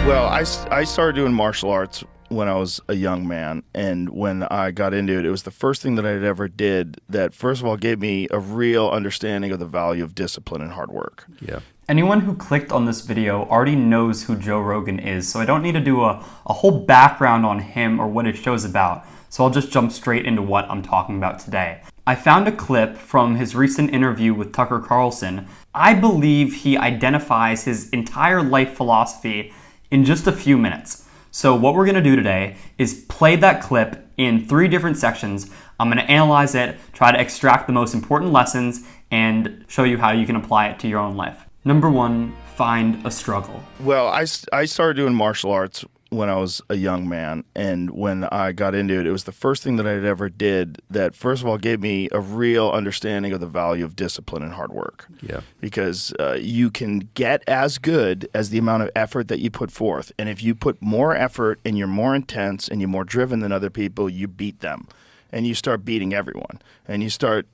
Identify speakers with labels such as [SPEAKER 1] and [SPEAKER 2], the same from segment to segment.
[SPEAKER 1] Well, I started doing martial arts when I was a young man, and when I got into it, it was the first thing that I ever did that, first of all, gave me a real understanding of the value of discipline and hard work.
[SPEAKER 2] Yeah.
[SPEAKER 3] Anyone who clicked on this video already knows who Joe Rogan is, so I don't need to do a whole background on him or what his show's about, so I'll just jump straight into what I'm talking about today. I found a clip from his recent interview with Tucker Carlson. I believe he identifies his entire life philosophy in just a few minutes. So what we're going to do today is play that clip in 3 different sections. I'm going to analyze it, try to extract the most important lessons, and show you how you can apply it to your own life. Number 1, find a struggle.
[SPEAKER 1] Well, I started doing martial arts when I was a young man, and when I got into it, it was the first thing that I ever did that, first of all, gave me a real understanding of the value of discipline and hard work.
[SPEAKER 2] Yeah.
[SPEAKER 1] Because you can get as good as the amount of effort that you put forth, and if you put more effort and you're more intense and you're more driven than other people, you beat them. And you start beating everyone, and you start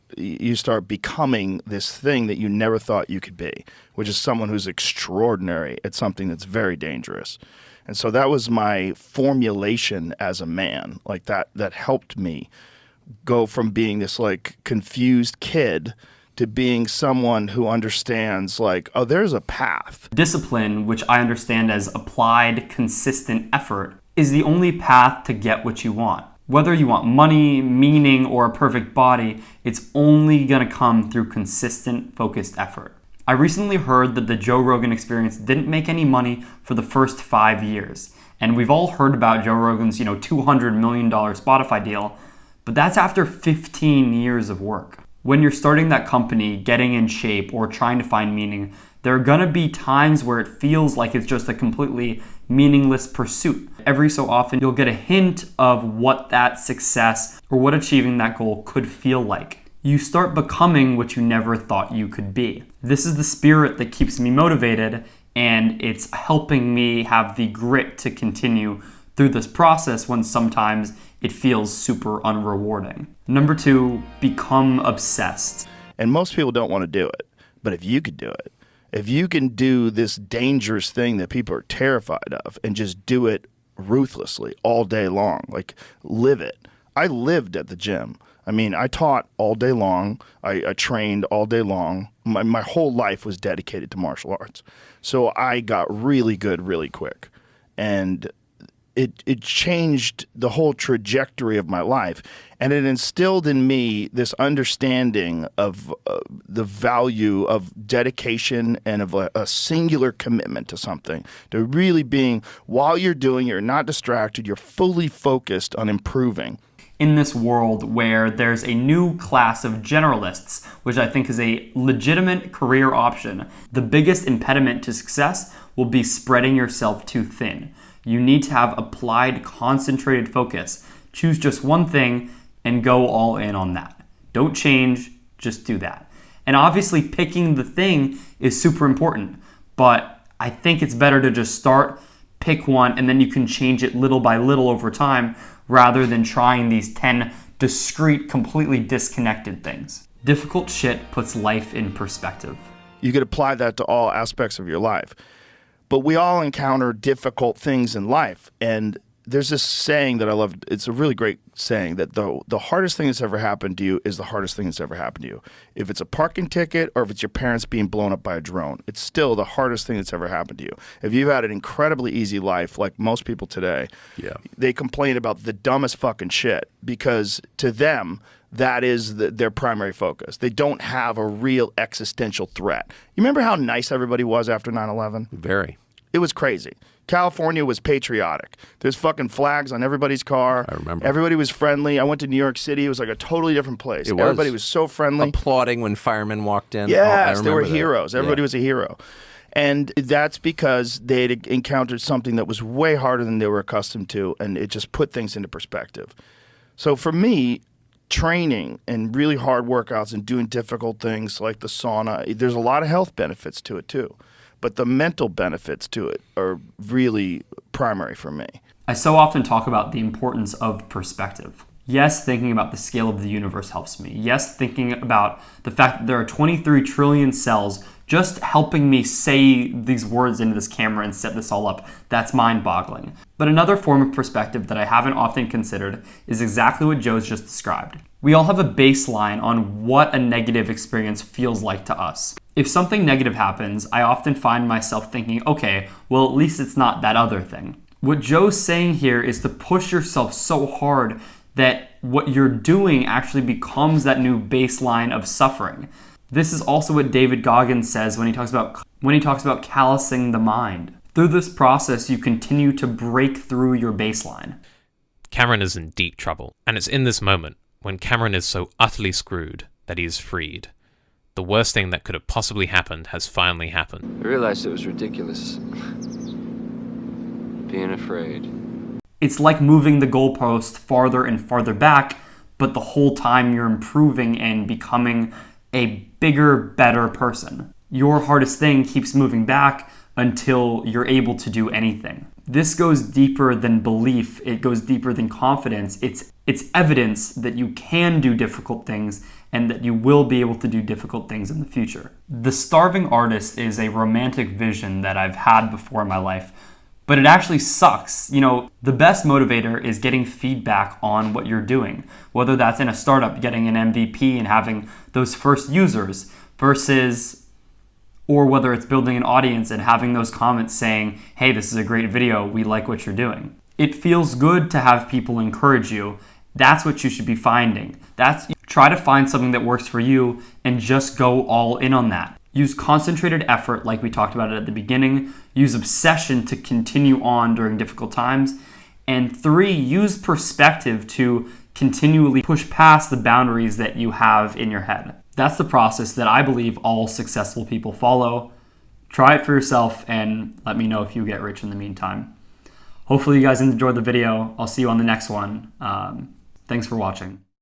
[SPEAKER 1] becoming this thing that you never thought you could be, which is someone who's extraordinary at something that's very dangerous. And so that was my formulation as a man, like that helped me go from being this like confused kid to being someone who understands like, oh, there's a path.
[SPEAKER 3] Discipline, which I understand as applied, consistent effort, is the only path to get what you want. Whether you want money, meaning, or a perfect body, it's only going to come through consistent, focused effort. I recently heard that the Joe Rogan Experience didn't make any money for the first 5 years. And we've all heard about Joe Rogan's, $200 million Spotify deal, but that's after 15 years of work. When you're starting that company, getting in shape, or trying to find meaning, there are gonna be times where it feels like it's just a completely meaningless pursuit. Every so often, you'll get a hint of what that success or what achieving that goal could feel like. You start becoming what you never thought you could be. This is the spirit that keeps me motivated, and it's helping me have the grit to continue through this process when sometimes it feels super unrewarding. Number 2, become obsessed.
[SPEAKER 1] And most people don't want to do it, but if you could do it, if you can do this dangerous thing that people are terrified of and just do it ruthlessly all day long, like live it. I lived at the gym. I mean, I taught all day long. I trained all day long. My whole life was dedicated to martial arts. So I got really good really quick. And it changed the whole trajectory of my life. And it instilled in me this understanding of the value of dedication and of a singular commitment to something. To really being, while you're doing it, you're not distracted, you're fully focused on improving.
[SPEAKER 3] In this world where there's a new class of generalists, which I think is a legitimate career option, the biggest impediment to success will be spreading yourself too thin. You need to have applied, concentrated focus. Choose just one thing and go all in on that. Don't change, just do that. And obviously picking the thing is super important, but I think it's better to just start, pick one, and then you can change it little by little over time rather than trying these 10 discrete, completely disconnected things. Difficult shit puts life in perspective.
[SPEAKER 1] You could apply that to all aspects of your life. But we all encounter difficult things in life. And there's this saying that I love. It's a really great saying that the hardest thing that's ever happened to you is the hardest thing that's ever happened to you. If it's a parking ticket or if it's your parents being blown up by a drone, it's still the hardest thing that's ever happened to you. If you've had an incredibly easy life, like most people today, they complain about the dumbest fucking shit because to them, that is their primary focus. They don't have a real existential threat. You remember how nice everybody was after 9/11?
[SPEAKER 2] Very.
[SPEAKER 1] It was crazy. California was patriotic. There's fucking flags on everybody's car.
[SPEAKER 2] I remember.
[SPEAKER 1] Everybody was friendly. I went to New York City. It was like a totally different place.
[SPEAKER 2] It was.
[SPEAKER 1] Everybody was so friendly.
[SPEAKER 2] Applauding when firemen walked in.
[SPEAKER 1] Yes,
[SPEAKER 2] I
[SPEAKER 1] they were
[SPEAKER 2] remember that.
[SPEAKER 1] heroes. Everybody
[SPEAKER 2] Yeah.
[SPEAKER 1] was a hero. And that's because they had encountered something that was way harder than they were accustomed to, and it just put things into perspective. So for me, training and really hard workouts and doing difficult things like the sauna, there's a lot of health benefits to it too. But the mental benefits to it are really primary for me.
[SPEAKER 3] I so often talk about the importance of perspective. Yes, thinking about the scale of the universe helps me. Yes, thinking about the fact that there are 23 trillion cells Just helping me say these words into this camera and set this all up, that's mind-boggling. But another form of perspective that I haven't often considered is exactly what Joe's just described. We all have a baseline on what a negative experience feels like to us. If something negative happens, I often find myself thinking, okay, well, at least it's not that other thing. What Joe's saying here is to push yourself so hard that what you're doing actually becomes that new baseline of suffering. This is also what David Goggins says when he talks about callousing the mind. Through this process, you continue to break through your baseline.
[SPEAKER 4] Cameron is in deep trouble, and it's in this moment, when Cameron is so utterly screwed, that he is freed. The worst thing that could have possibly happened has finally happened.
[SPEAKER 5] I realized it was ridiculous. Being afraid.
[SPEAKER 3] It's like moving the goalpost farther and farther back, but the whole time you're improving and becoming a bigger, better person. Your hardest thing keeps moving back until you're able to do anything. This goes deeper than belief. It goes deeper than confidence. It's evidence that you can do difficult things and that you will be able to do difficult things in the future. The starving artist is a romantic vision that I've had before in my life, but it actually sucks. You know, the best motivator is getting feedback on what you're doing, whether that's in a startup, getting an MVP and having those first users or whether it's building an audience and having those comments saying, hey, this is a great video, we like what you're doing. It feels good to have people encourage you. That's what you should be finding. Try to find something that works for you and just go all in on that. Use concentrated effort like we talked about it at the beginning. Use obsession to continue on during difficult times. And 3, use perspective to continually push past the boundaries that you have in your head. That's the process that I believe all successful people follow. Try it for yourself and let me know if you get rich in the meantime. Hopefully you guys enjoyed the video. I'll see you on the next one. Thanks for watching.